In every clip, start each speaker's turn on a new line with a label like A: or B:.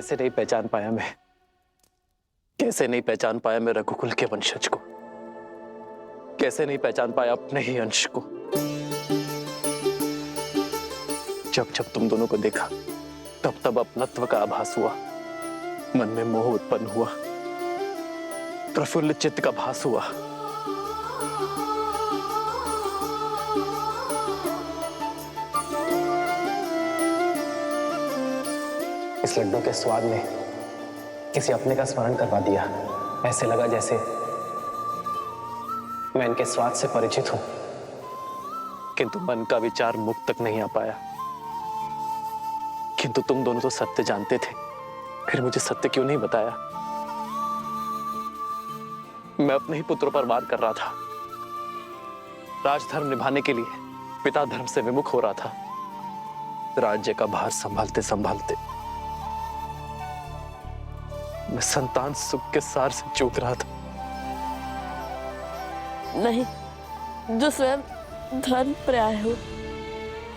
A: कैसे नहीं पहचान पाया मैं, कैसे नहीं पहचान पाया मैं रघुकुल के वंशज को, कैसे नहीं पहचान पाया अपने ही अंश को। जब जब तुम दोनों को देखा तब तब अपनत्व का आभास हुआ, मन में मोह उत्पन्न हुआ, प्रफुल्ल चित्त का भास हुआ। इस लड्डू के स्वाद ने किसी अपने का स्मरण करवा दिया। ऐसे लगा जैसे मैं इनके स्वाद से परिचित हूं, किंतु मन का विचार मुख तक नहीं आ पाया। किंतु तुम दोनों तो सत्य जानते थे, फिर मुझे सत्य क्यों नहीं बताया? मैं अपने ही पुत्रों पर वार कर रहा था, राजधर्म निभाने के लिए पिता धर्म से विमुख हो रहा था। राज्य का भार संभालते संभालते मैं संतान सुख के सार से चूक रहा था।
B: नहीं, जो स्वयं धर्म पर्याय हो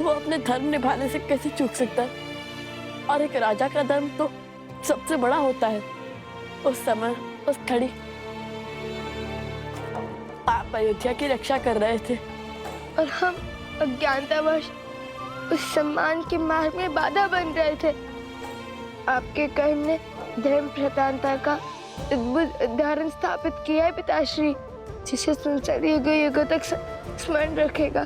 B: वो अपने धर्म निभाने से कैसे चूक सकता है? और एक राजा का धर्म तो सबसे बड़ा होता है। उस समय उस घड़ी आप अयोध्या की रक्षा कर रहे थे
C: और हम अज्ञानतावश उस सम्मान के मार्ग में बाधा बन रहे थे। आपके कर्म ने धर्म प्रधानता का अद्भुत उदाहरण स्थापित किया है पिताश्री, जिसे संसार युगों युगों तक स्मरण रखेगा,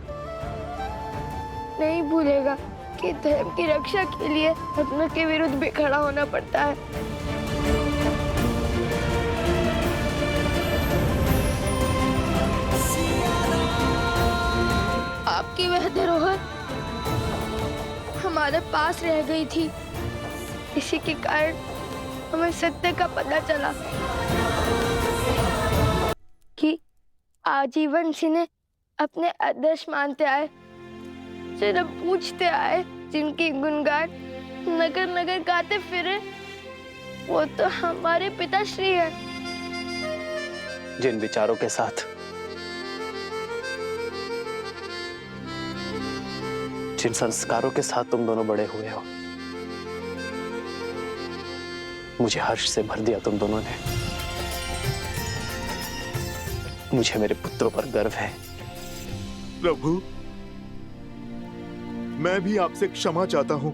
C: नहीं भूलेगा कि धर्म की रक्षा के लिए अपनों के विरुद्ध भी खड़ा होना पड़ता है। आपकी वह धरोहर हमारे पास रह गई थी, इसी के कारण हमें सत्य का पता चला कि आजीवन जिन्हें अपने आदर्श मानते आए, सिर्फ पूछते आए, जिनकी गुणगान नगर नगर गाते फिरे, वो तो हमारे पिताश्री हैं।
A: जिन विचारों के साथ, जिन संस्कारों के साथ तुम दोनों बड़े हुए हो, मुझे हर्ष से भर दिया तुम दोनों ने। मुझे मेरे पुत्रों पर गर्व है।
D: प्रभु, मैं भी आपसे क्षमा चाहता हूँ।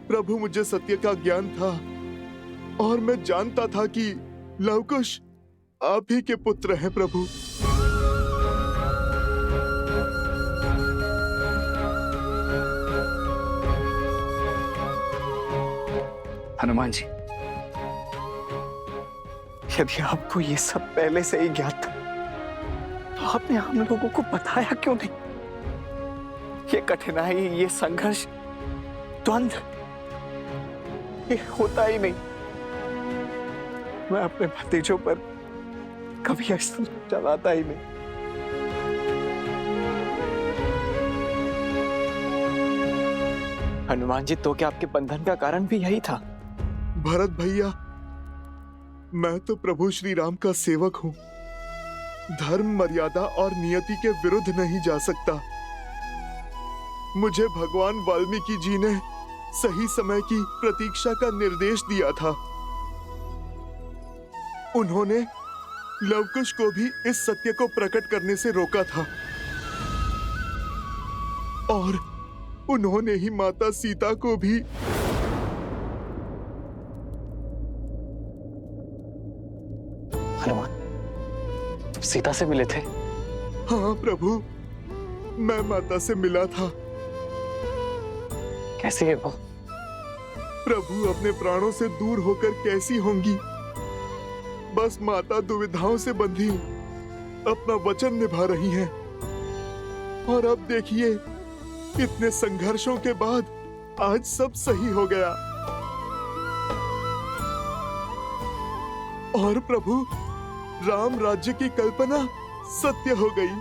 D: प्रभु, मुझे सत्य का ज्ञान था और मैं जानता था कि लवकुश आप ही के पुत्र हैं प्रभु।
E: हनुमान जी, यदि आपको ये सब पहले से ही ज्ञात था तो आपने हम लोगों को बताया क्यों नहीं? ये कठिनाई, ये संघर्ष, द्वंद्व, ये होता ही नहीं। मैं अपने भतीजों पर कभी अस्त्र चलाता ही नहीं। हनुमान जी, तो क्या आपके बंधन का कारण भी यही था?
D: भरत भैया, मैं तो प्रभु श्री राम का सेवक हूँ। धर्म, मर्यादा और नियति के विरुद्ध नहीं जा सकता। मुझे भगवान वाल्मीकि जी ने सही समय की प्रतीक्षा का निर्देश दिया था। उन्होंने लवकुश को भी इस सत्य को प्रकट करने से रोका था और उन्होंने ही माता सीता को भी।
A: हनुमान, तुम सीता से मिले थे?
D: हाँ प्रभु, मैं माता से मिला था।
A: कैसी है वो?
D: प्रभु अपने प्राणों से दूर होकर कैसी होंगी? बस माता दुविधाओं से बंधी अपना वचन निभा रही हैं। और अब देखिए, इतने संघर्षों के बाद आज सब सही हो गया। और प्रभु, राम राज्य की कल्पना सत्य हो गई।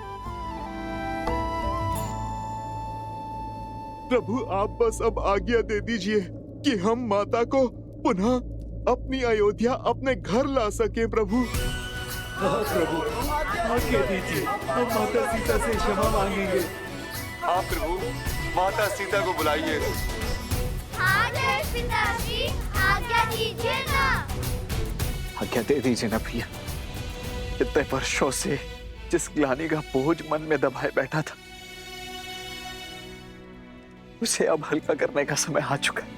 D: प्रभु, आप बस अब आज्ञा दे दीजिए कि हम माता को पुनः अपनी अयोध्या, अपने घर ला सके प्रभु।
F: हाँ प्रभु, आज्ञा दीजिए, हम माता सीता से क्षमा मांगेंगे।
G: हाँ प्रभु, माता सीता को बुलाइए।
C: आदेश
G: पिताजी, आज्ञा दीजिए ना।
E: आज्ञा दे दीजिए ना भैया। इतने वर्षों से जिस ग्लानि का बोझ मन में दबाए बैठा था, उसे अब हल्का करने का समय आ चुका है।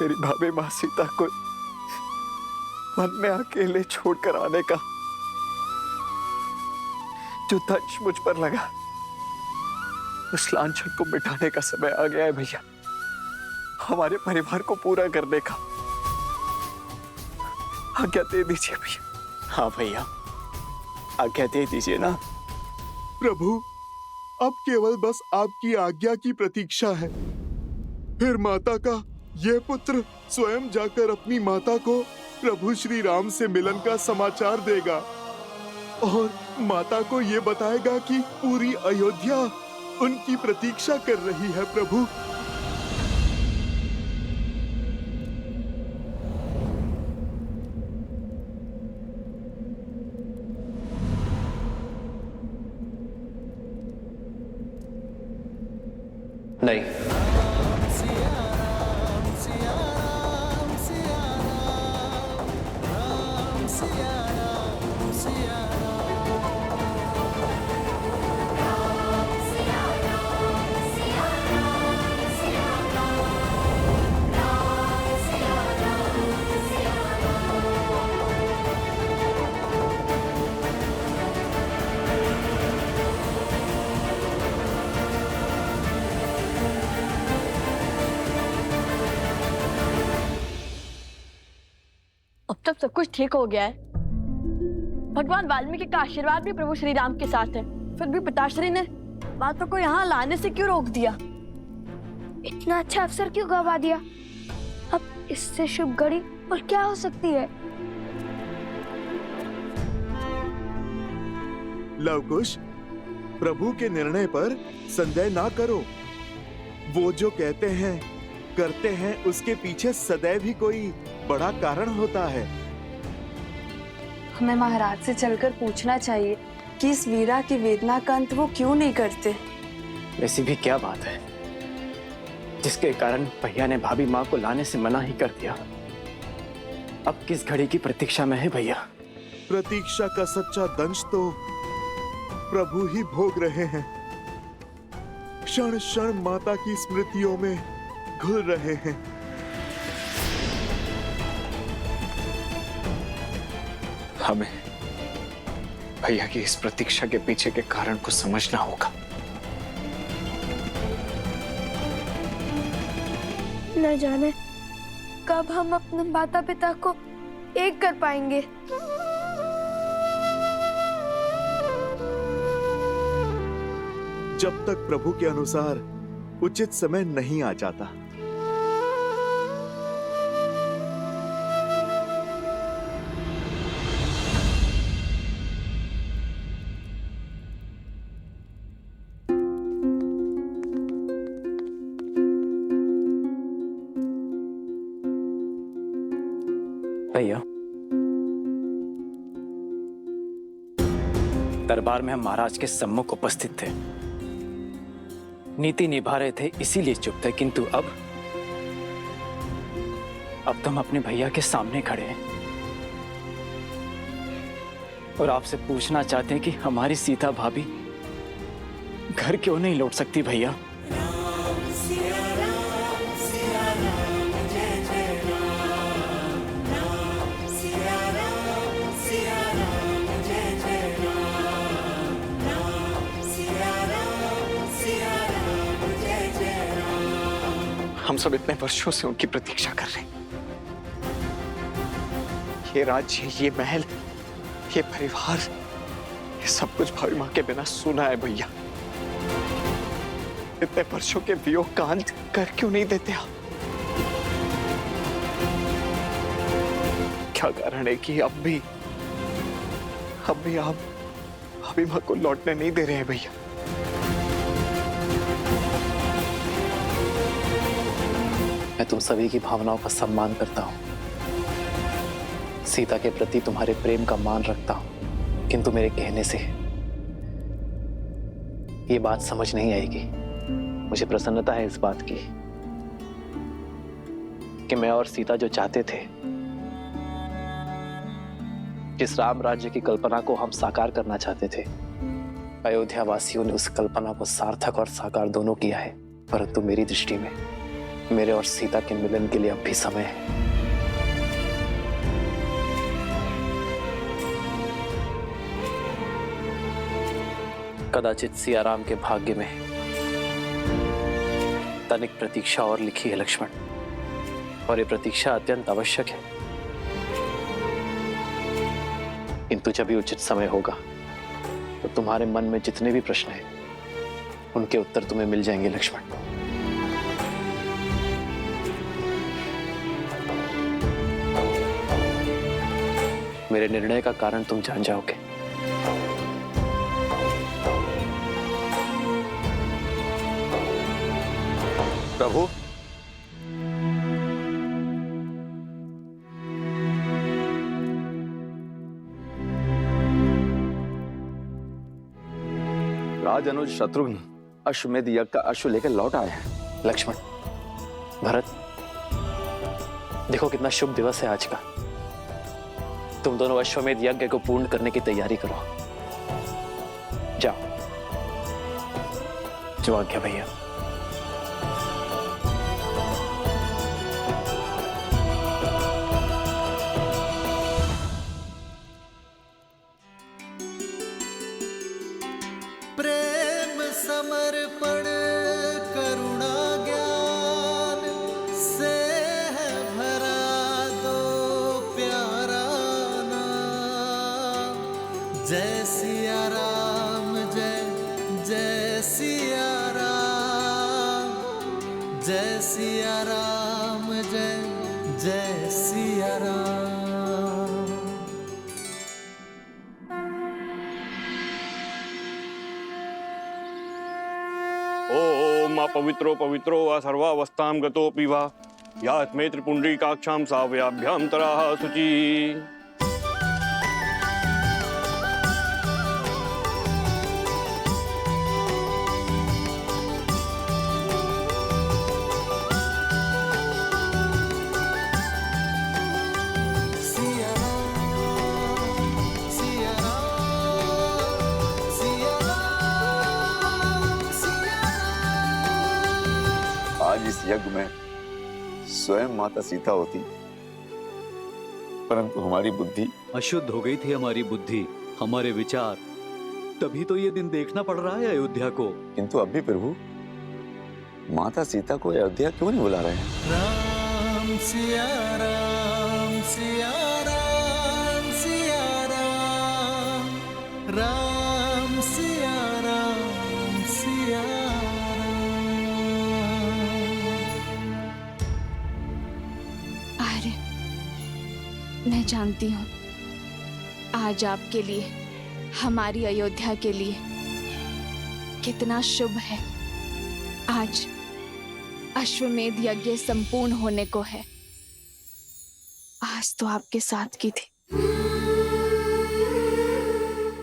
E: मेरी भाभी मां सीता को मन में अकेले छोड़कर आने का जो दंश मुझ पर लगा, उस लांछन को मिटाने का समय आ गया है भैया। हमारे परिवार को पूरा करने का। आज्ञा दे दीजिए भैया। हाँ भैया, आज्ञा दे दीजिए ना।
D: प्रभु, अब केवल बस आपकी आज्ञा की प्रतीक्षा है। फिर माता का यह पुत्र स्वयं जाकर अपनी माता को प्रभु श्री राम से मिलन का समाचार देगा और माता को ये बताएगा कि पूरी अयोध्या उनकी प्रतीक्षा कर रही है। प्रभु,
A: नहीं,
B: अब तक सब कुछ ठीक हो गया है। भगवान वाल्मीकि का आशीर्वाद भी प्रभु श्री राम के साथ है। फिर भी पिताश्री ने माता को यहाँ लाने से क्यों रोक दिया?
C: इतना अच्छा अवसर क्यों गवा दिया? अब इससे शुभ घड़ी और क्या हो सकती है?
D: लवकुश, प्रभु के निर्णय पर संदेह ना करो। वो जो कहते हैं करते हैं, उसके पीछे सदैव ही कोई बड़ा कारण होता है।
H: हमें महाराज से चलकर पूछना चाहिए कि इस वीरा की वेदना का अंत वो क्यों नहीं करते।
E: ऐसी भी क्या बात है जिसके कारण भैया ने भाभी माँ को लाने से मना ही कर दिया? अब किस घड़ी की प्रतीक्षा में है भैया?
D: प्रतीक्षा का सच्चा दंश तो प्रभु ही भोग रहे हैं। क्षण क्षण माता की स्मृतियों में घुल रहे हैं।
E: हमें भैया की इस प्रतीक्षा के पीछे के कारण को समझना होगा।
C: न जाने कब हम अपने माता पिता को एक कर पाएंगे।
D: जब तक प्रभु के अनुसार उचित समय नहीं आ जाता।
A: भैया, दरबार में हम महाराज के सम्मुख उपस्थित थे, नीति निभा रहे थे, इसीलिए चुप थे। किंतु अब तो हम अपने भैया के सामने खड़े हैं और आपसे पूछना चाहते हैं कि हमारी सीता भाभी घर क्यों नहीं लौट सकती भैया?
E: हम सब इतने वर्षों से उनकी प्रतीक्षा कर रहे हैं। ये राज्य, ये महल, ये परिवार, ये सब कुछ भाभी माँ के बिना सुना है भैया। इतने वर्षों के वियोग का अंत कर क्यों नहीं देते आप? क्या कारण है कि अब भी आप भाभी माँ को लौटने नहीं दे रहे हैं भैया?
A: मैं तुम सभी की भावनाओं का सम्मान करता हूं, सीता के प्रति तुम्हारे प्रेम का मान रखता हूं, किंतु मेरे कहने से ये बात समझ नहीं आएगी। मुझे प्रसन्नता है इस बात की कि मैं और सीता जो चाहते थे, जिस राम राज्य की कल्पना को हम साकार करना चाहते थे, अयोध्या वासियों ने उस कल्पना को सार्थक और साकार दोनों किया है। परंतु मेरी दृष्टि में मेरे और सीता के मिलन के लिए अब भी समय है। कदाचित सियाराम के भाग्य में तनिक प्रतीक्षा और लिखी है लक्ष्मण, और ये प्रतीक्षा अत्यंत आवश्यक है। किंतु जब भी उचित समय होगा तो तुम्हारे मन में जितने भी प्रश्न हैं उनके उत्तर तुम्हें मिल जाएंगे लक्ष्मण। मेरे निर्णय का कारण तुम जान जाओगे।
E: प्रभु, राज अनुज शत्रुघ्न अश्वमेध यज्ञ का अश्व लेकर लौट आए हैं।
A: लक्ष्मण, भरत, देखो कितना शुभ दिवस है आज का। तुम दोनों अश्वमेध यज्ञ को पूर्ण करने की तैयारी करो। जाओ। जो आज्ञा भैया।
F: प्रेम समर्पण करुणा ज्ञान से है भरा दो प्यारा नाम। जय सिया राम, जय जय सिया राम, जय सिया राम, जय जय सिया राम।
I: ओम पवित्रो पवित्रो वा सर्वावस्थां गतोऽपि वा यात्मे त्रिपुण्ड्रीकाक्षां सावयाभ्यां तराः शुचि।
F: सिया राम, सिया राम, सिया राम, सिया राम।
E: आज इस यज्ञ में स्वयं माता सीता होती, परंतु हमारी बुद्धि
F: अशुद्ध हो गई थी हमारी बुद्धि, हमारे विचार। तभी तो ये दिन देखना पड़ रहा है अयोध्या को।
E: किंतु अब भी प्रभु माता सीता को अयोध्या क्यों नहीं बुला रहे हैं?
F: राम सिया राम, सिया राम, सिया राम, राम सिया राम, सिया
H: आर्य, मैं जानती हूँ आज आपके लिए, हमारी अयोध्या के लिए कितना शुभ है। आज अश्वमेध यज्ञ संपूर्ण होने को है। आज तो आपके साथ की थी,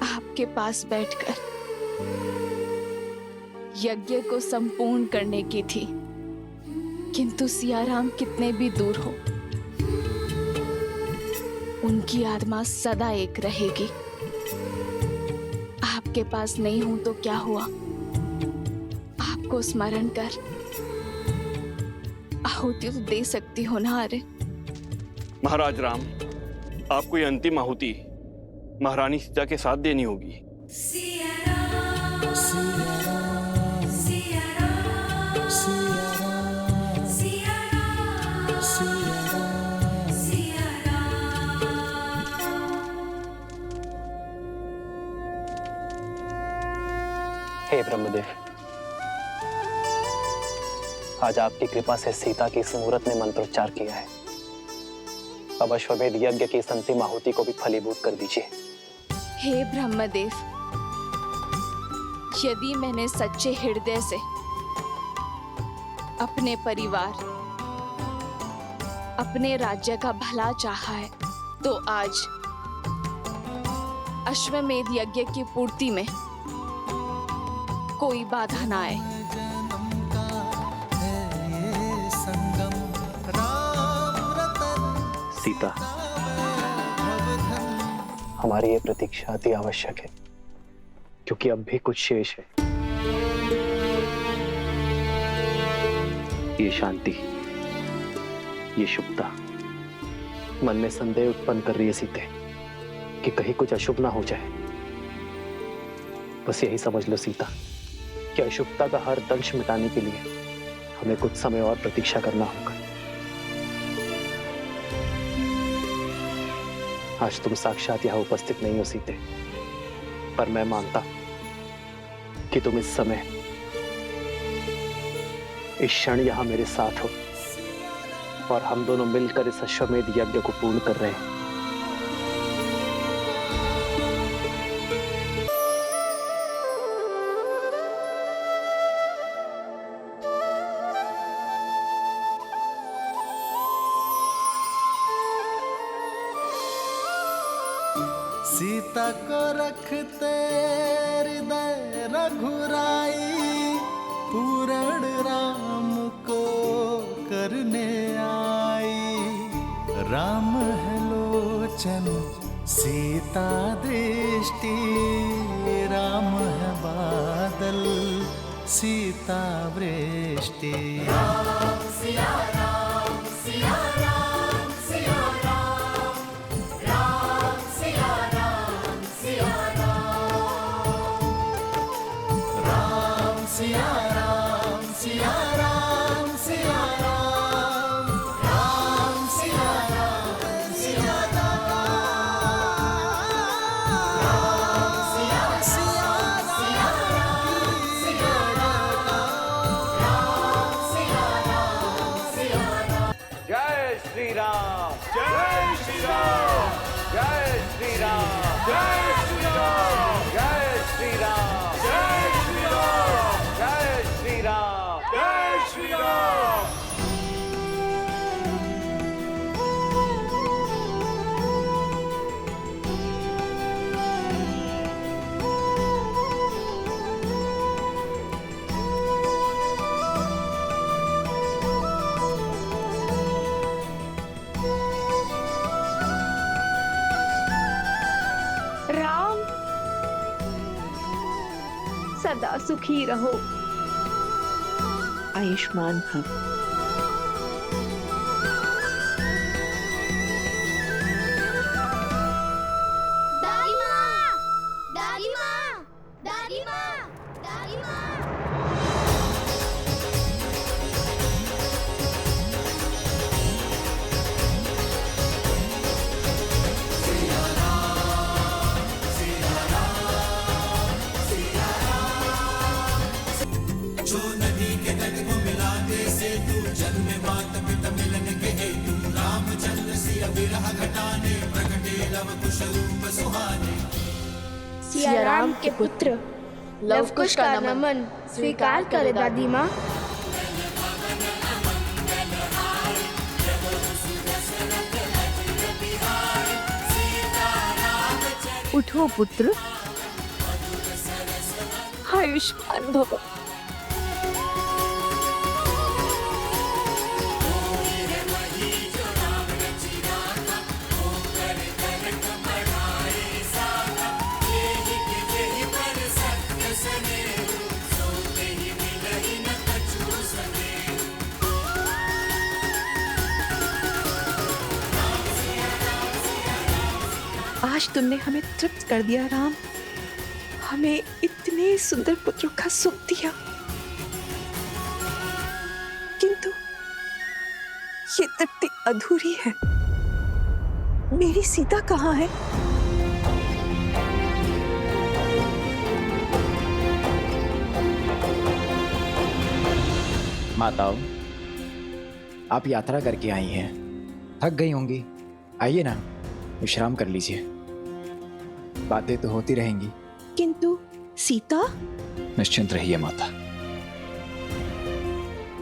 H: आपके पास बैठकर यज्ञ को संपूर्ण करने की थी। किंतु सियाराम कितने भी दूर हो, उनकी आत्मा सदा एक रहेगी। आपके पास नहीं हूं तो क्या हुआ, आपको स्मरण कर आहुति तो दे सकती हो ना। अरे
I: महाराज राम, आपको ये अंतिम आहुति महारानी सीता के साथ देनी होगी।
A: हे ब्रह्मदेव, आज आपकी कृपा से सीता की इस मूरत ने मंत्रोच्चार किया है। अब अश्वमेध यज्ञ की इस अंतिम आहुति को भी फलीभूत कर दीजिए।
H: हे ब्रह्मदेव, यदि मैंने सच्चे हृदय से अपने परिवार, अपने राज्य का भला चाहा है, तो आज अश्वमेध यज्ञ की पूर्ति में कोई बाधा ना आए।
F: राम
A: सीता, हमारी ये प्रतीक्षा अति आवश्यक है, क्योंकि अब भी कुछ शेष है। ये शांति, ये शुभता मन में संदेह उत्पन्न कर रही है सीते, कि कहीं कुछ अशुभ ना हो जाए। बस यही समझ लो सीता, कि अशुभता का हर दंश मिटाने के लिए हमें कुछ समय और प्रतीक्षा करना होगा। आज तुम साक्षात यहां उपस्थित नहीं हो सीते, पर मैं मानता कि तुम इस समय, इस क्षण यहां मेरे साथ हो और हम दोनों मिलकर इस अश्वमेध यज्ञ को पूर्ण कर रहे हैं।
J: सीता को रखते हृदय रघुराई, पूर्ण राम को करने आई। राम है लोचन सीता दृष्टि, राम है बादल सीता वृष्टि। राम सिया राम सिया राम सिया राम, राम सिया राम सिया राम, राम सिया राम सिया राम सिया राम, राम सिया राम सिया राम, राम सिया सिया सिया राम सिया राम, राम सिया राम सिया राम।
E: जय श्री राम, जय श्री राम, जय श्री राम, जय श्री राम, जय श्री राम, जय श्री राम, जय श्री राम, जय श्री राम।
C: राम, सदा सुखी रहो।
K: आयुष्मान भव।
G: दादी माँ, दादी माँ, दादी माँ, दादी माँ।
J: जो नदी के तट को मिलाते से तू जन्म मात पिता मिलन के हेतु, रामचंद्र सिया विरह घटाने प्रकटे लव कुश रूप सुहाने।
C: सिया राम के पुत्र लवकुश का नमन स्वीकार करे दादी माँ।
K: उठो पुत्र, आयुष्मान भव। आज तुमने हमें तृप्त कर दिया राम, हमें इतने सुंदर पुत्रों का सुख दिया, किंतु ये तृप्ति अधूरी है। मेरी सीता कहाँ है?
L: माताओं, आप यात्रा करके आई हैं, थक गई होंगी। आइए ना, विश्राम कर लीजिए, बातें तो होती रहेंगी।
K: किंतु सीता?
L: निश्चिंत रहिए माता,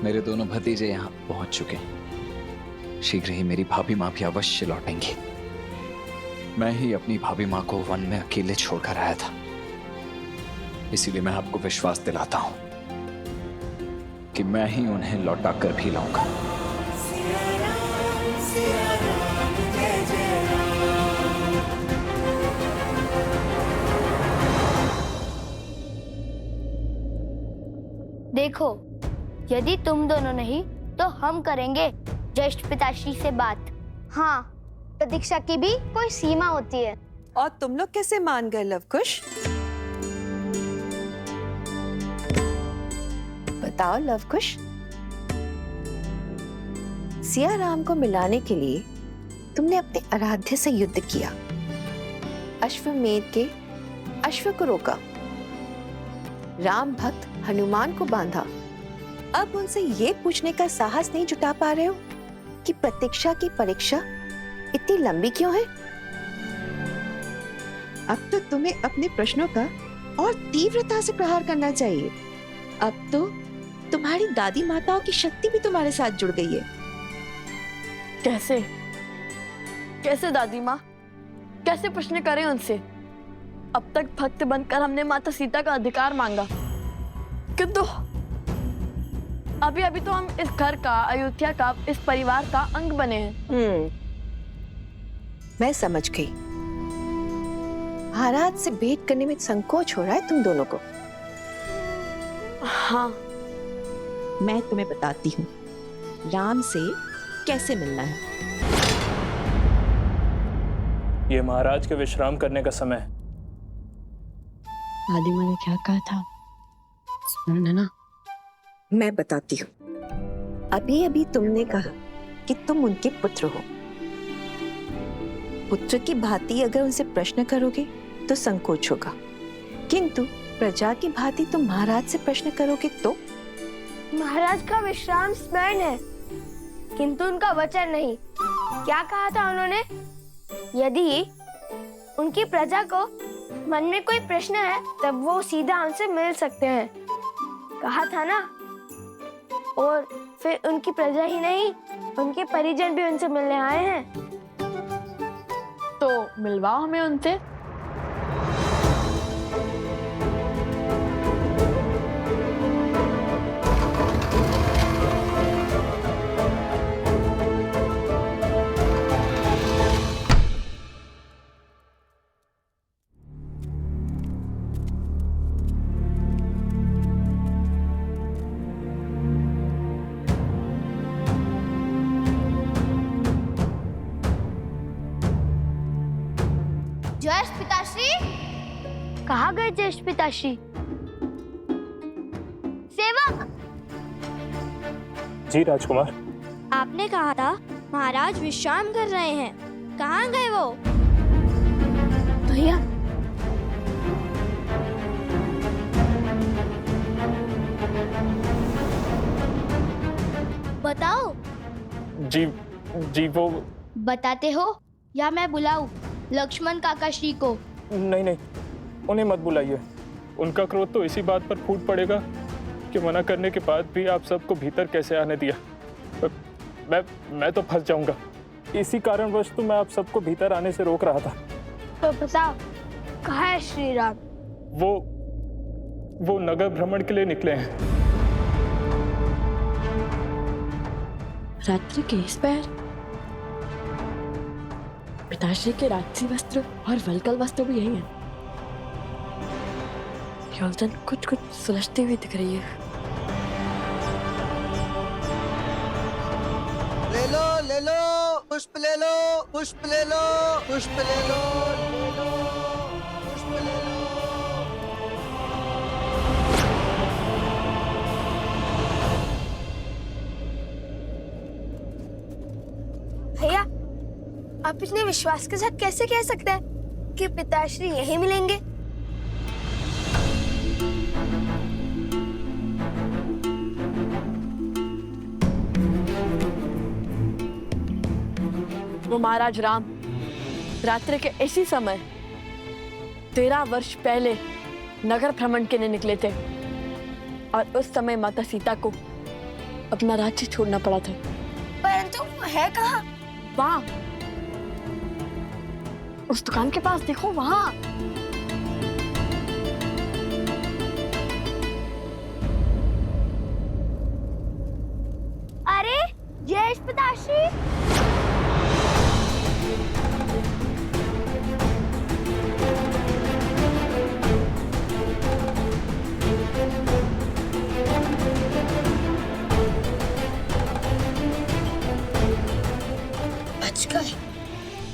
L: मेरे दोनों भतीजे यहाँ पहुंच चुके हैं। शीघ्र ही मेरी भाभी माँ भी अवश्य लौटेंगी। मैं ही अपनी भाभी माँ को वन में अकेले छोड़कर आया था, इसीलिए मैं आपको विश्वास दिलाता हूं कि मैं ही उन्हें लौटा कर भी लाऊंगा।
J: सिया राम,
C: देखो, यदि तुम दोनों नहीं तो हम करेंगे ज्येष्ठ पिताश्री से बात।
G: हाँ, प्रतीक्षा की भी कोई सीमा होती है।
K: और तुम लोग कैसे मान गए लवकुश? बताओ लवकुश। सिया राम को मिलाने के लिए तुमने अपने आराध्य से युद्ध किया, अश्वमेध के अश्व को रोका, राम भक्त हनुमान को बांधा। अब उनसे ये पूछने का साहस नहीं जुटा पा रहे हो कि प्रतीक्षा की परीक्षा इतनी लंबी क्यों है? अब तो तुम्हें अपने प्रश्नों का और तीव्रता से प्रहार करना चाहिए। अब तो तुम्हारी दादी माताओं की शक्ति भी तुम्हारे साथ जुड़ गई है।
B: कैसे कैसे दादी माँ, कैसे प्रश्न करें उनसे? अब तक भक्त बनकर हमने माता सीता का अधिकार मांगा, किंतु अभी अभी तो हम इस घर का, अयोध्या का, इस परिवार का अंग बने हैं।
K: मैं समझ गई। महाराज से भेंट करने में संकोच हो रहा है तुम दोनों को।
B: हाँ,
K: मैं तुम्हें बताती हूँ राम से कैसे मिलना है।
M: ये महाराज के विश्राम करने का समय है।
B: दादी माँ ने क्या कहा था सुन ना?
K: मैं बताती हूँ। अभी अभी तुमने कहा कि तुम उनके पुत्र हो। पुत्र की भांति अगर उनसे प्रश्न करोगे तो संकोच होगा, किंतु प्रजा की भांति तुम महाराज से प्रश्न करोगे तो?
C: महाराज का विश्राम स्मरण है, किंतु उनका वचन नहीं। क्या कहा था उन्होंने? यदि उनकी प्रजा को मन में कोई प्रश्न है तब वो सीधा उनसे मिल सकते हैं, कहा था ना। और फिर उनकी प्रजा ही नहीं, उनके परिजन भी उनसे मिलने आए हैं।
B: तो मिलवाओ हमें उनसे।
G: ज्येष्ठ पिताश्री,
C: कहाँ गए ज्येष्ठ पिताश्री?
G: सेवक,
M: जी राजकुमार।
G: आपने कहा था महाराज विश्राम कर रहे हैं, कहाँ गए वो?
C: भैया,
G: बताओ।
M: जी वो
G: बताते हो या मैं बुलाऊं लक्ष्मण काका श्री को?
M: नहीं, उन्हें मत बुलाइए। उनका क्रोध तो इसी बात पर फूट पड़ेगा कि मना करने के बाद भी आप सबको भीतर कैसे आने दिया। मैं तो फंस जाऊंगा। इसी कारणवश तो मैं आप सबको भीतर आने से रोक रहा था।
C: तो बताओ, कहाँ है श्री राम?
M: वो नगर भ्रमण के लिए निकले हैं।
B: रात्रि के इस पैर पिताश्री के राजसी वस्त्र और वल्कल वस्त्र भी यही हैं। योजना कुछ सुलझती हुई दिख रही है।
J: ले लो, पुष्प ले लो, पुष्प ले लो, पुष्प ले लो, पुष्प ले लो।
C: भैया, आप इतने विश्वास के साथ कैसे कह सकते हैं कि पिताश्री यहीं मिलेंगे?
B: वो महाराज राम रात्रि के इसी समय 13 वर्ष पहले नगर भ्रमण के लिए निकले थे और उस समय माता सीता को अपना राज्य छोड़ना पड़ा था।
C: परंतु वो है कहाँ?
B: वहां उस दुकान के पास देखो, वहां।
C: अरे ज्येष्ठ पिताश्री,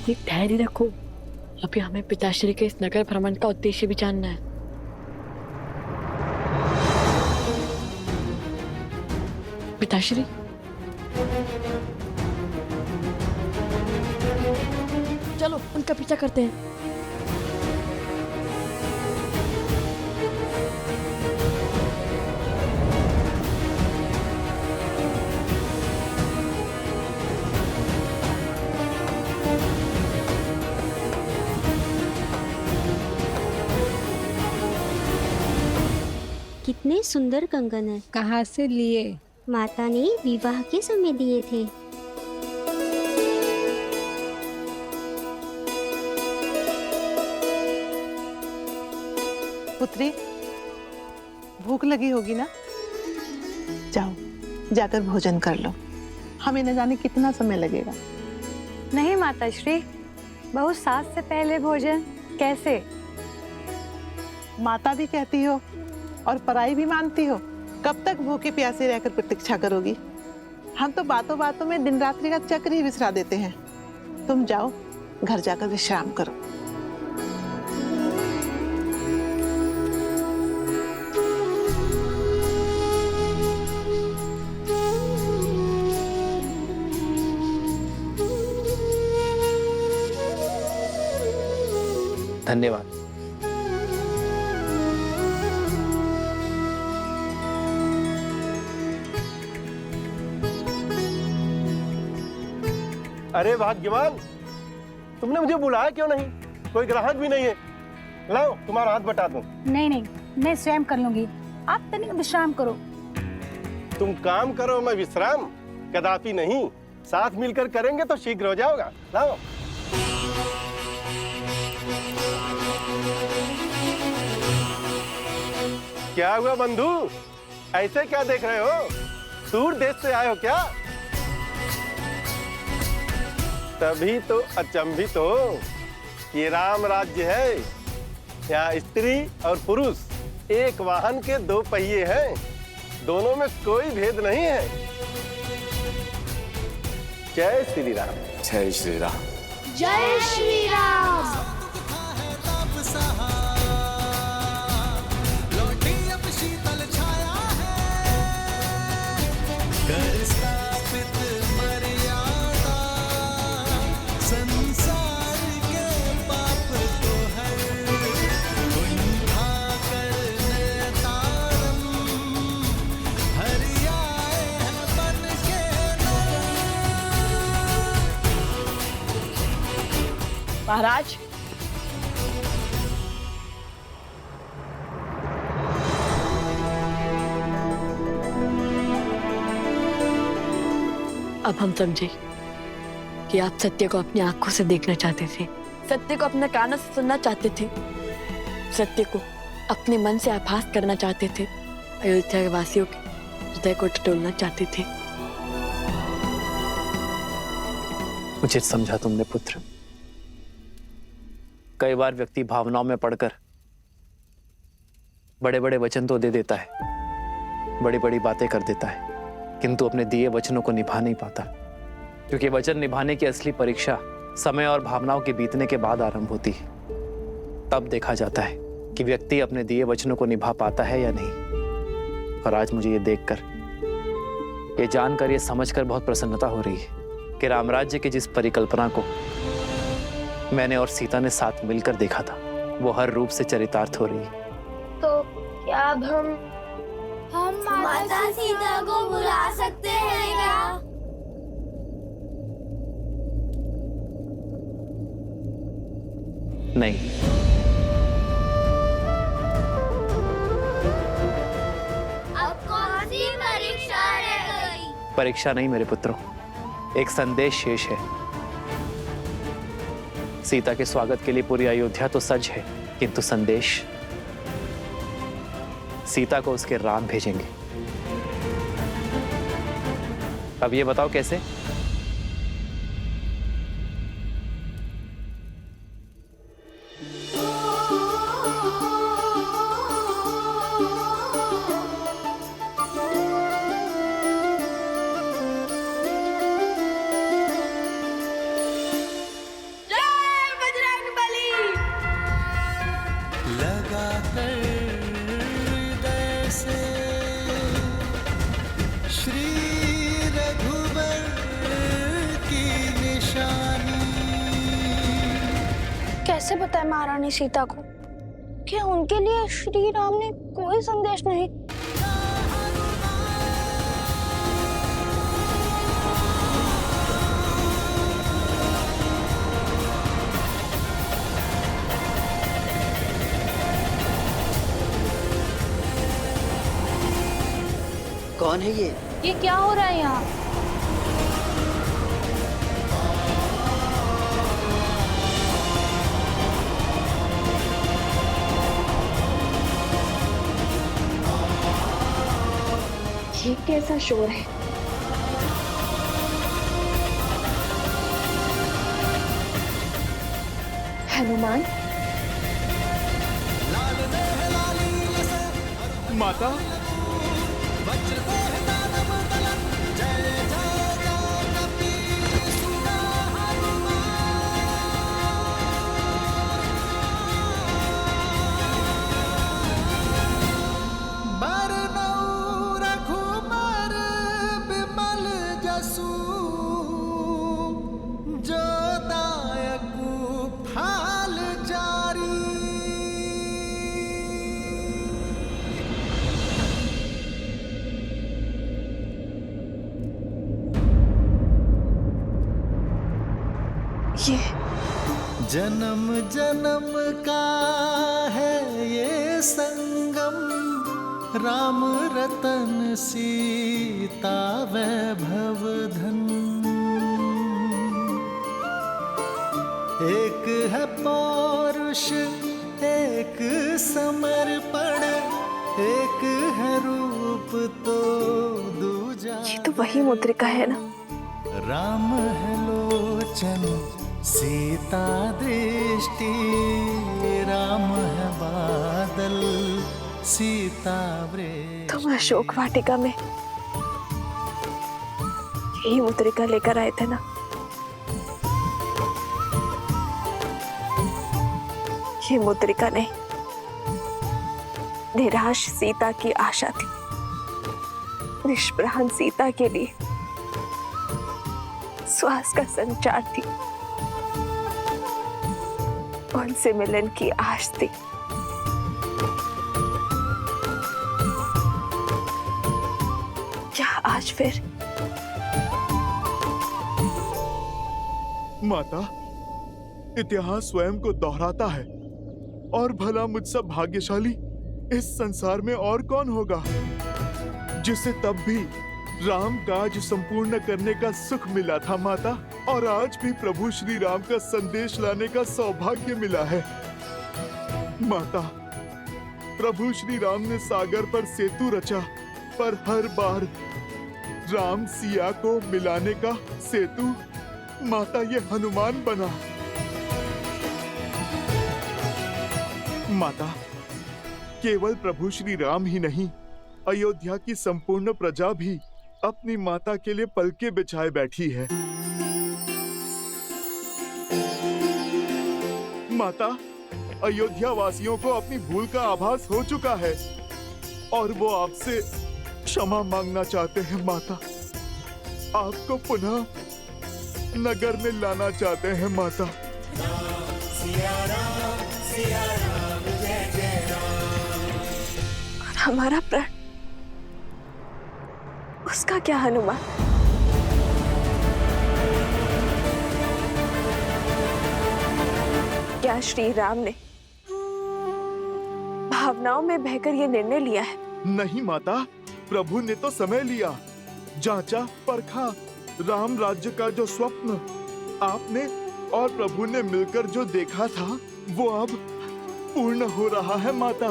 B: पुत्री धैर्य रखो, अभी हमें पिताश्री के इस नगर भ्रमण का उद्देश्य भी जानना है। पिताश्री, चलो उनका पीछा करते हैं।
G: कितने सुंदर कंगन है।
N: कहाँ से लिए?
G: माता ने विवाह के समय दिए थे।
N: पुत्री, भूख लगी होगी ना? जाओ, जाकर भोजन कर लो। हमें न जाने कितना समय लगेगा।
O: नहीं माताश्री, बहुत सास से पहले भोजन कैसे?
N: माता भी कहती हो और पराई भी मानती हो। कब तक भूखे प्यासे रहकर प्रतीक्षा करोगी? हम तो बातों बातों में दिन रात्रि का चक्र ही विसरा देते हैं। तुम जाओ, घर जाकर विश्राम करो।
A: धन्यवाद।
P: अरे भाग्यवान, तुमने मुझे बुलाया क्यों नहीं? कोई ग्राहक भी नहीं है। लाओ, तुम्हारा हाथ बटा दूं।
O: नहीं नहीं, मैं स्वयं कर लूंगी, आप तनिक विश्राम करो।
P: तुम काम करो, मैं विश्राम? कदापि नहीं, साथ मिलकर करेंगे तो शीघ्र हो जाओगा। लाओ। क्या हुआ बंधु, ऐसे क्या देख रहे हो? दूर देश से आए हो क्या? तभी तो अचंभित हो कि राम राज्य है। यहाँ स्त्री और पुरुष एक वाहन के दो पहिए हैं, दोनों में कोई भेद नहीं है। जय श्री राम।
L: जय श्री राम।
G: जय श्री राम।
B: महाराज, अब हम समझे कि आप सत्य को अपनी आंखों से देखना चाहते थे, सत्य को अपने कानों से सुनना चाहते थे, सत्य को अपने मन से आभास करना चाहते थे, अयोध्या के वासियों के हृदय को टटोलना चाहते थे।
A: उचित समझा तुमने पुत्र। कई बार व्यक्ति भावनाओं में पड़कर बड़े बड़े वचन तो दे देता है, बड़ी बड़ी बातें कर देता है, किंतु अपने दिए वचनों को निभा नहीं पाता। क्योंकि वचन निभाने की असली परीक्षा समय और भावनाओं के बीतने के बाद आरंभ होती है। तब देखा जाता है कि व्यक्ति अपने दिए वचनों को निभा पाता है या नहीं। और आज मुझे ये देखकर, ये जानकर, ये समझकर बहुत प्रसन्नता हो रही है कि रामराज्य की जिस परिकल्पना को मैंने और सीता ने साथ मिलकर देखा था, वो हर रूप से चरितार्थ हो रही है।
C: तो क्या अब
G: हम माता सीता को बुला सकते हैं क्या?
A: नहीं,
G: अब कौन सी परीक्षा रह गई?
A: परीक्षा नहीं मेरे पुत्रों, एक संदेश शेष है। सीता के स्वागत के लिए पूरी अयोध्या तो सज है, किंतु संदेश सीता को उसके राम भेजेंगे। अब ये बताओ कैसे?
G: जय
C: कैसे बताए महारानी सीता को कि उनके लिए श्री राम ने कोई संदेश नहीं।
Q: कौन है
O: ये क्या हो रहा है यहाँ?
C: ये कैसा शोर है? हनुमान?
D: माता,
J: जन्म जन्म का है ये संगम, राम रतन सीता वैभव धन। एक है पौरुष एक समर्पण, एक है रूप तो दूजा।
C: ये तो वही मुद्रिका है ना?
J: राम है लोचन सीता दृष्टि, राम है बादल सीता वृष्टि।
C: तुम अशोक वाटिका में यही मुद्रिका लेकर आए थे ना? ये मुद्रिका नहीं, निराश सीता की आशा थी, निष्प्राण सीता के लिए श्वास का संचार थी, उनसे मिलन की आश थी। क्या आज फिर?
D: माता, इतिहास स्वयं को दोहराता है और भला मुझसे भाग्यशाली इस संसार में और कौन होगा जिसे तब भी राम काज संपूर्ण करने का सुख मिला था माता, और आज भी प्रभु श्री राम का संदेश लाने का सौभाग्य मिला है। माता, प्रभु श्री राम ने सागर पर सेतु रचा, पर हर बार राम सिया को मिलाने का सेतु माता ये हनुमान बना। माता, केवल प्रभु श्री राम ही नहीं, अयोध्या की संपूर्ण प्रजा भी अपनी माता के लिए पलके बिछाए बैठी है। माता, अयोध्या वासियों को अपनी भूल का आभास हो चुका है और वो आपसे क्षमा मांगना चाहते हैं। माता, आपको पुनः नगर में लाना चाहते हैं। माता,
C: और हमारा प्राण, उसका क्या हनुमान? क्या श्री राम ने भावनाओं में बहकर ये निर्णय लिया है?
D: नहीं माता, प्रभु ने तो समय लिया, जांचा परखा। राम राज्य का जो स्वप्न आपने और प्रभु ने मिलकर जो देखा था, वो अब पूर्ण हो रहा है माता,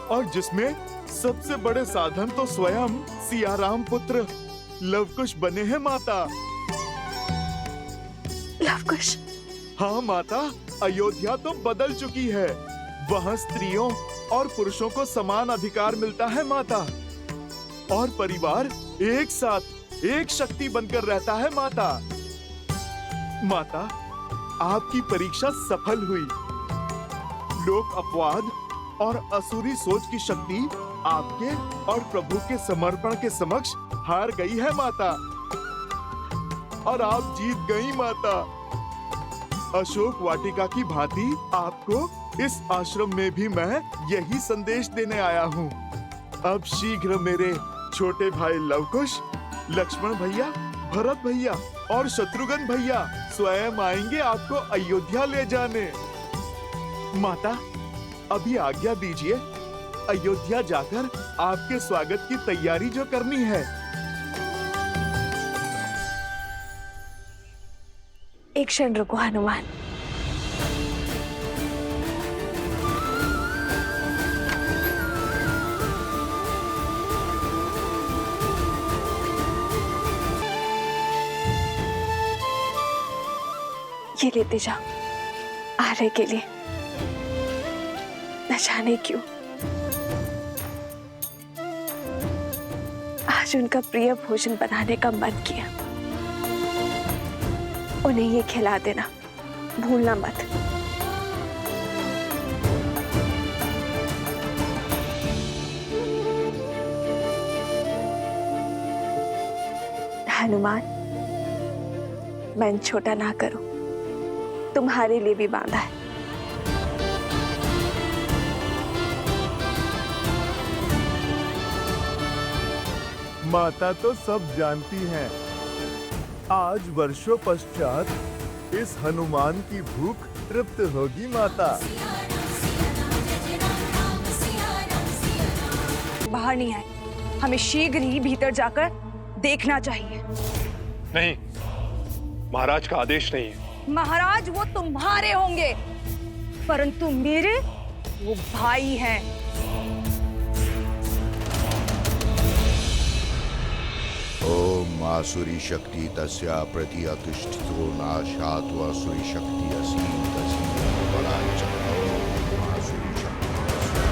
D: और जिसमें सबसे बड़े साधन तो स्वयं सियाराम पुत्र लवकुश बने हैं माता।
C: लवकुश?
D: हाँ माता, अयोध्या तो बदल चुकी है। वहाँ स्त्रियों और पुरुषों को समान अधिकार मिलता है माता, और परिवार एक साथ एक शक्ति बनकर रहता है माता। माता, आपकी परीक्षा सफल हुई। लोक अपवाद और असुरी सोच की शक्ति आपके और प्रभु के समर्पण के समक्ष हार गई है माता, और आप जीत गई माता। अशोक वाटिका की भांति आपको इस आश्रम में भी मैं यही संदेश देने आया हूँ। अब शीघ्र मेरे छोटे भाई लवकुश, लक्ष्मण भैया, भरत भैया और शत्रुघ्न भैया स्वयं आएंगे आपको अयोध्या ले जाने। माता, अभी आज्ञा दीजिए, अयोध्या जाकर आपके स्वागत की तैयारी जो करनी है।
H: एक क्षण रुको हनुमान। ये लेते जाओ आर्य के लिए। न जाने क्यों आज उनका प्रिय भोजन बनाने का मन किया। उन्हें ये खिला देना, भूलना मत। हनुमान, मन छोटा ना करो, तुम्हारे लिए भी बांधा है।
D: माता तो सब जानती हैं। आज वर्षों पश्चात इस हनुमान की भूख तृप्त होगी माता।
Q: बाहर नहीं आए, हमें शीघ्र ही भीतर जाकर देखना चाहिए।
I: नहीं, महाराज का आदेश नहीं है।
Q: महाराज वो तुम्हारे होंगे, परंतु मेरे वो भाई हैं।
R: ओम आसुरी शक्ति तस्या प्रति अतिष्ठितो नाशात् आसुरी शक्ति असीम तस्या बलाच। ओम आसुरी शक्ति तस्या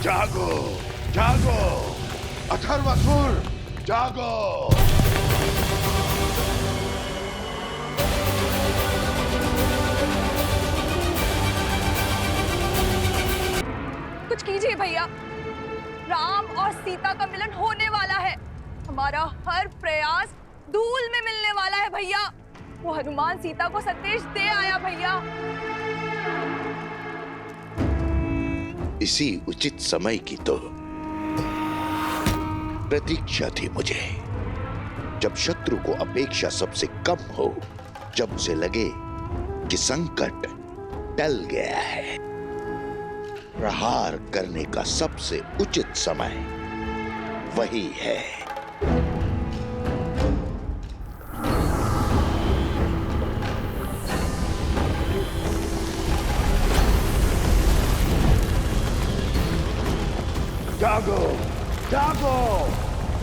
R: जागो, जागो, अथर्वासुर, जागो।
Q: कुछ कीजिए भैया, राम और सीता का मिलन होने वाला है। हमारा हर प्रयास धूल में मिलने वाला है भैया। वो हनुमान सीता को संदेश दे आया भैया।
R: इसी उचित समय की तो प्रतीक्षा थी मुझे, जब शत्रु को अपेक्षा सबसे कम हो, जब उसे लगे कि संकट टल गया है। प्रहार करने का सबसे उचित समय वही है।
P: जागो, जागो,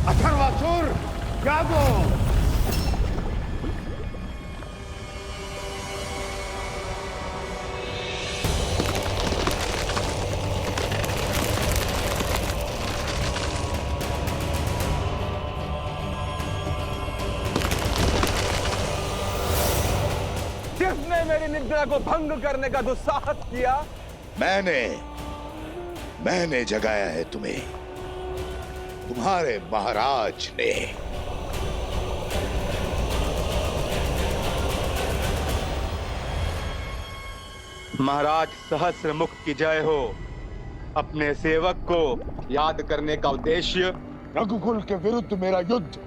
P: अथर्वासुर, जागो।
S: किसने मेरी निद्रा को भंग करने का दुस्साहस किया?
R: मैंने जगाया है तुम्हें, तुम्हारे महाराज ने।
S: महाराज सहस्रमुख की जय हो। अपने सेवक को याद करने का उद्देश्य
R: रघुकुल के विरुद्ध मेरा युद्ध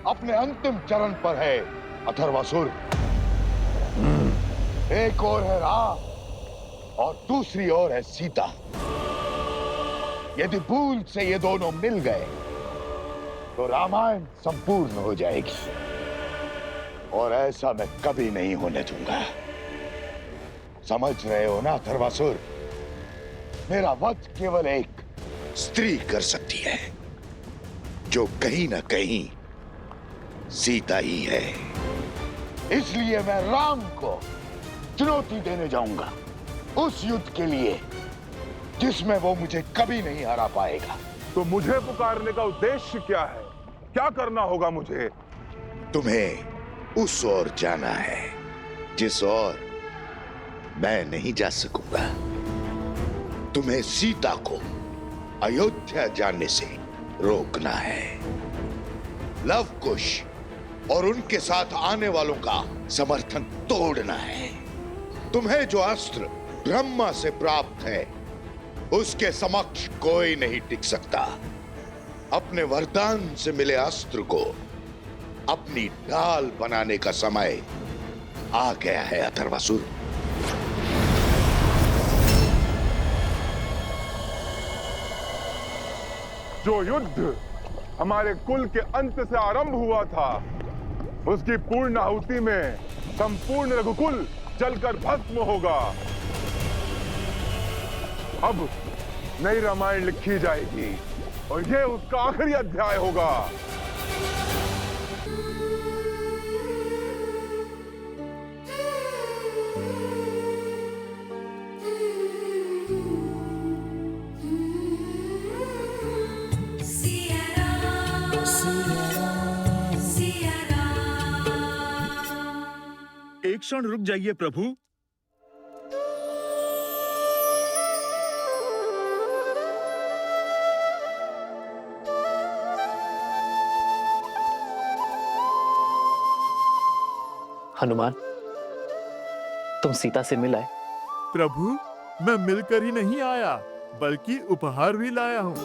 R: अपने अंतिम चरण पर है अथर्वासुर। एक ओर है राम और दूसरी ओर है सीता। यदि भूल से ये दोनों मिल गए तो रामायण संपूर्ण हो जाएगी, और ऐसा मैं कभी नहीं होने दूंगा। समझ रहे हो ना अथर्वासुर? मेरा वध केवल एक स्त्री कर सकती है, जो कहीं ना कहीं सीता ही है। इसलिए मैं राम को चुनौती देने जाऊंगा, उस युद्ध के लिए जिसमें वो मुझे कभी नहीं हरा पाएगा।
T: तो मुझे पुकारने का उद्देश्य क्या है? क्या करना होगा मुझे?
R: तुम्हें उस ओर जाना है जिस ओर मैं नहीं जा सकूंगा। तुम्हें सीता को अयोध्या जाने से रोकना है। लव कुश और उनके साथ आने वालों का समर्थन तोड़ना है। तुम्हें जो अस्त्र ब्रह्मा से प्राप्त है उसके समक्ष कोई नहीं टिक सकता। अपने वरदान से मिले अस्त्र को अपनी ढाल बनाने का समय आ गया है अथर्वासुर।
T: जो युद्ध हमारे कुल के अंत से आरंभ हुआ था, उसकी पूर्ण आहुति में संपूर्ण रघुकुल जलकर भस्म होगा। अब नई रामायण लिखी जाएगी और यह उसका आखिरी अध्याय होगा।
D: एक क्षण रुक जाइए प्रभु।
A: हनुमान, तुम सीता से मिल आए?
D: प्रभु, मैं मिलकर ही नहीं आया बल्कि उपहार भी लाया हूँ।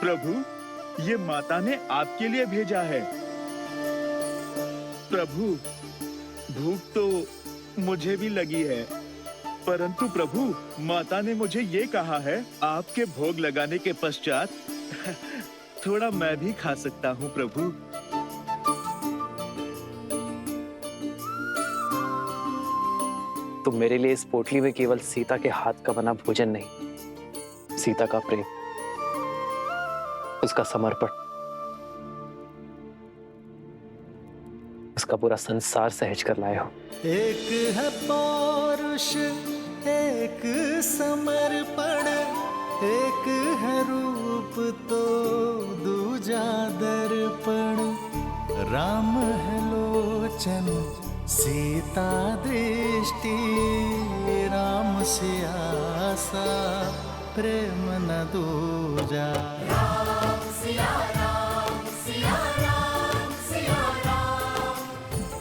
U: प्रभु, ये माता ने आपके लिए भेजा है। प्रभु, भूख तो मुझे भी लगी है, परंतु प्रभु, माता ने मुझे ये कहा है आपके भोग लगाने के पश्चात थोड़ा मैं भी खा सकता हूँ प्रभु।
A: तुम मेरे लिए इस पोटली में केवल सीता के हाथ का बना भोजन नहीं, सीता का प्रेम, उसका समर्पण, उसका पूरा संसार सहज कर लाए हो।
J: एक है पौरुष, एक समर्पण, एक है रूप तो दूजा दर्पण। राम है लोचन, सीता दृष्टि, राम से आसा प्रेम न दूजा। राम सिया राम, सिया राम, सिया राम,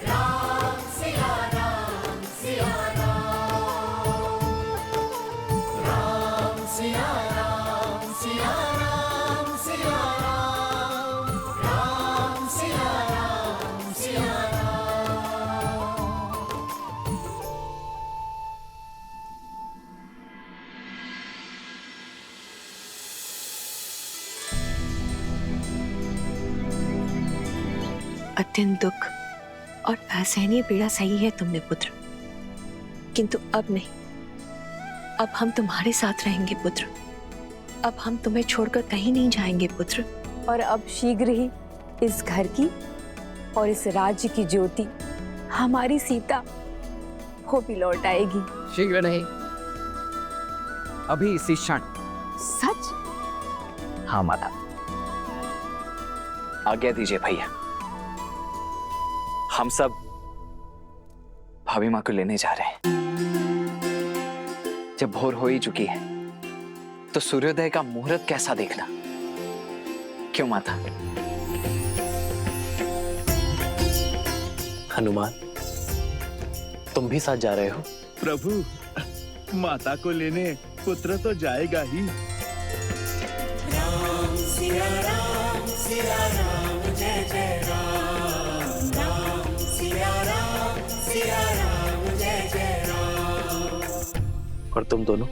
J: राम सिया राम, सिया राम, राम सिया राम, सिया राम, सिया राम, राम सिया राम, सिया राम।
K: अत्यंत दुख और असहनीय पीड़ा सही है तुमने पुत्र, किंतु अब नहीं। अब हम तुम्हारे साथ रहेंगे पुत्र। अब हम तुम्हें छोड़कर कहीं नहीं जाएंगे पुत्र।
O: और अब शीघ्र ही इस घर की और इस राज्य की ज्योति हमारी सीता वो भी लौट आएगी।
L: शीघ्र नहीं, अभी इसी क्षण।
O: सच?
L: हाँ माता, आज्ञा दीजिए भैया। हम सब भाभी माँ को लेने जा रहे हैं। जब भोर हो ही चुकी है तो सूर्योदय का मुहूर्त कैसा देखना, क्यों माता?
A: हनुमान, तुम भी साथ जा रहे हो?
U: प्रभु, माता को लेने पुत्र तो जाएगा ही।
J: राम सिया राम, सिया राम, जय जय राम। राम सिया राम, सिया राम, जय जय राम।
A: और तुम दोनों?